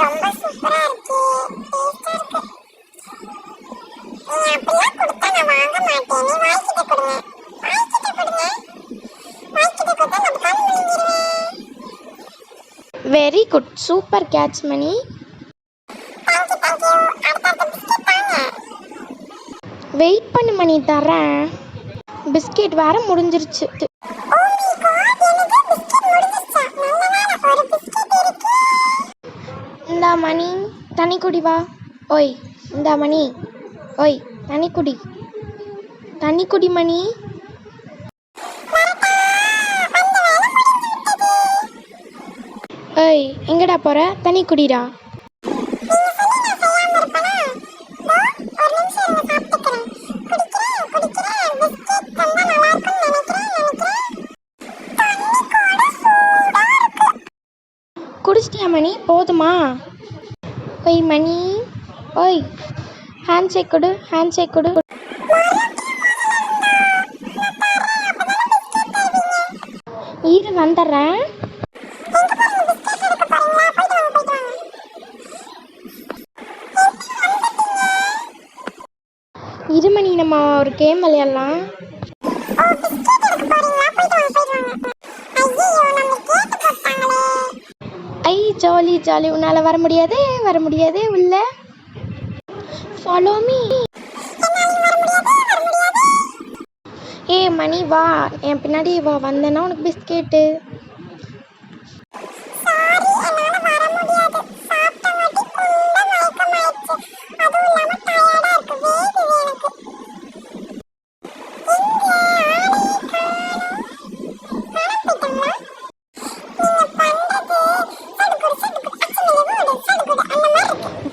ரொம்ப சூப்பரா இருக்கு. டேஸ்டா இருக்கு. நீங்க அப்படிலாம் கொடுத்தா நான் வாங்க மாட்டேன். நீ வாய்க்கிட்ட கொடுங்க. வாய்க்கிட்ட கொடுங்க. வாய்க்கிட்ட கொடுத்தா நான் கண் விழுங்கிடுவேன். Very good, super catch Mani. Thank you thank you. அடுத்த பிஸ்கெட் தாங்க. வெயிட் பண்ணு மணி, தரேன். பிஸ்கெட் வேற முடிஞ்சிருச்சு. ஓ மை காட், எனக்கு பிஸ்கெட் முடிஞ்சிருச்சா? நல்ல வேளை ஒரு பிஸ்கெட் இருக்கு. இந்தா மணி, தண்ணி குடி வா. ஓய் இந்தா மணி, ஓய் தண்ணி குடி, தண்ணி குடி மணி. ஏய் எங்கடா போற? தண்ணி குடிடா. நீங்க சொல்லி நான் செய்யாம இருப்பேனா? ஒரு நிமிஷம் இருங்க, சாப்பிட்டுக்கிறேன். குடிக்கிறேன். பிஸ்கெட் தந்தா நல்லா இருக்கும்னு நினைக்கிறேன். தண்ணி கூட சூடா இருக்கு. குடிச்சிட்டியா மணி? போதுமா? ஓய் மணி, ஓய் ஹேண்ட் ஷேக் கொடு, ஹேண்ட் ஷேக் கொடு. இரு வந்துடுறேன். இரு மணி, நம்ம ஒரு கேம் விளையாடலாம். ஐ ஜாலி ஜாலி. உன்னால் வர முடியாது உள்ள. Follow me. ஏ மணி வா, என் பின்னாடி வா. வந்தேன்னா உனக்கு பிஸ்கெட்டு.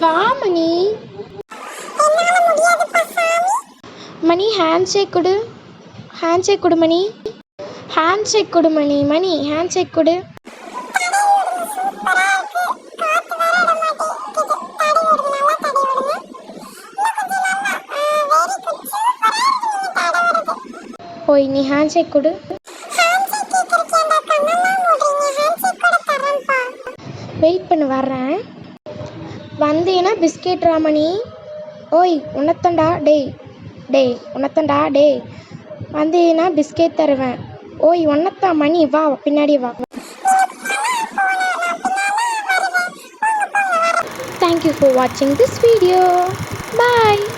வா மணி. மணி ஹேண்ட் ஷேக் கொடு, ஹேண்ட் ஷேக் கொடு மணி, ஹேண்ட் ஷேக் கொடு மணி. மணி ஹேண்ட் ஷேக் கொடு. ஓய் நீ ஹேண்ட் ஷேக் கொடு. வெயிட் பண்ணு, வர்றேன். வந்தேன்னா பிஸ்கெட் ராமணி. ஓய் உன்னத்தண்டா டேய் உன்னத்தண்டா டேய். வந்தேன்னா பிஸ்கெட் தருவேன். ஓய் உன்னத்தான் மணி, வா பின்னாடி வா. Thank you for watching this video. Bye.